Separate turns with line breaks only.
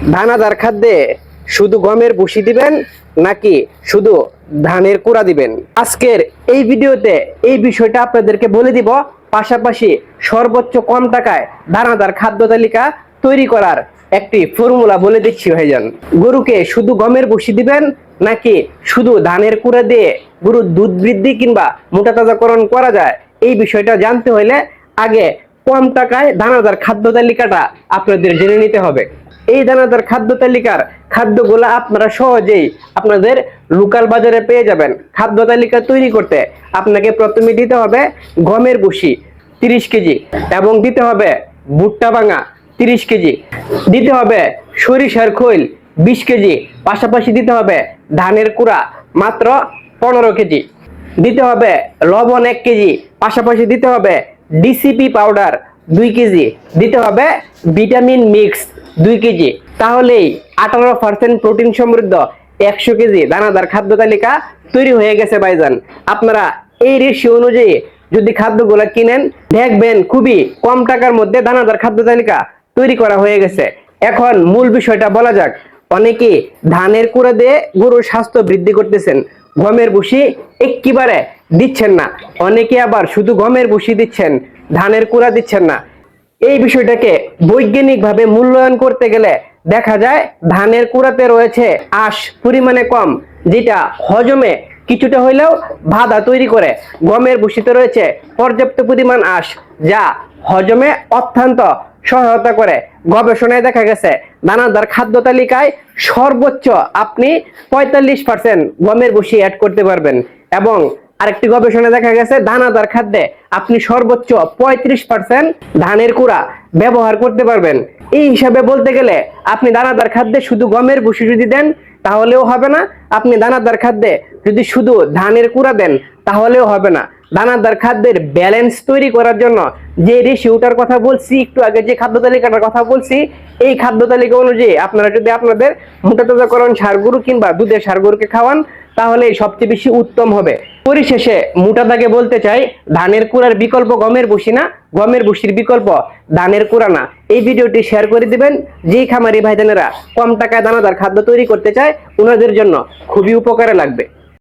দানাদার খাদ্যে শুধু গমের ভুসি দিবেন নাকি শুধু ধানের কুড়া দিবেন? আজকের এই ভিডিওতে এই বিষয়টা আপনাদেরকে বলে দিব, পাশাপাশি সর্বোচ্চ কম টাকায় দানাদার খাদ্য তালিকা তৈরি করার একটি ফর্মুলা বলে দিচ্ছি ভাইজান। গরুকে শুধু গমের ভুসি দিবেন নাকি শুধু ধানের কুড়া দিয়ে গরুর দুধ বৃদ্ধি কিংবা মোটা তাজাকরণ করা যায়, এই বিষয়টা জানতে হলে আগে কম টাকায় দানাদার খাদ্য তালিকাটা আপনাদের জেনে নিতে হবে। এই দানাদার খাদ্য তালিকার খাদ্যগুলো আপনারা সহজেই আপনাদের লোকাল বাজারে পেয়ে যাবেন। খাদ্য তালিকা তৈরি করতে আপনাকে প্রথমে দিতে হবে গমের ভুসি 30 কেজি, এবং দিতে হবে ভুট্টা ভাঙা 30 কেজি, দিতে হবে সরিষার খৈল 20 কেজি, পাশাপাশি দিতে হবে ধানের কুড়া মাত্র 15 কেজি, দিতে হবে লবণ 1 কেজি, পাশাপাশি দিতে হবে ডিসিপি পাউডার 2 কেজি, দিতে হবে ভিটামিন মিক্স 2 কেজি। তাহলেই 18% প্রোটিন সমৃদ্ধ 100 কেজি দানাদার খাদ্য তালিকা তৈরি হয়ে গেছে ভাইজান। আপনারা এই রেশিও অনুযায়ী যদি খাদ্যগুলো কিনেন, দেখবেন খুবই কম টাকার মধ্যে দানাদার খাদ্য তালিকা তৈরি করা হয়ে গেছে। এখন মূল বিষয়টা বলা যাক। অনেকেই ধানের কুড়া দিয়ে গরুর স্বাস্থ্য বৃদ্ধি করতেছেন, গমের ভুসি একেবারে দিচ্ছেন না। অনেকে আবার শুধু গমের ভুসি দিচ্ছেন, ধানের কুড়া দিচ্ছেন না। এই বিষয়টাকে বৈজ্ঞানিকভাবে মূল্যায়ন করতে গেলে দেখা যায় ধানের কুড়াতে রয়েছে আঁশ পরিমাণে কম, যেটা হজমে কিছুটা হইলেও বাধা তৈরি করে। গমের ভুসিতে রয়েছে পর্যাপ্ত পরিমাণ আঁশ, যা হজমে অত্যন্ত সহায়তা করে। গবেষণায় দেখা গেছে দানাদার খাদ্য তালিকায় সর্বোচ্চ আপনি 45% গমের ভুসি অ্যাড করতে পারবেন, এবং আরেকটি গবেষণায় দেখা গেছে দানাদার খাদ্যে আপনি সর্বোচ্চ 35% ধানের কুড়া ব্যবহার করতে পারবেন। এই হিসাবে বলতে গেলে আপনি দানাদার খাদ্যে শুধু গমের ভুসি যদি দেন তাহলেও হবে না, আপনি দানাদার খাদ্যে যদি শুধু ধানের কুড়া দেন তাহলেও হবে না। দানাদার খাদ্যের ব্যালেন্স তৈরি করার জন্য যে রেশিওটার কথা বলছি একটু আগে, যে খাদ্য তালিকাটার কথা বলছি, এই খাদ্য তালিকা অনুযায়ী আপনারা যদি আপনাদের মোটা তাজাকরণ ষাঁড় গরু কিংবা দুধের ষাঁড় গরুকে খাওয়ান তাহলে সবচেয়ে বেশি উত্তম হবে। পরিশেষে মোটা দাগে বলতে চাই, ধানের কুড়ার বিকল্প গমের ভুসি না, গমের ভুসির বিকল্প ধানের কুড়া না। এই ভিডিওটি শেয়ার করে দিবেন। যেই খামারি ভাইজানেরা কম টাকায় দানাদার খাদ্য তৈরি করতে চায় ওনাদের জন্য খুবই উপকারে লাগবে।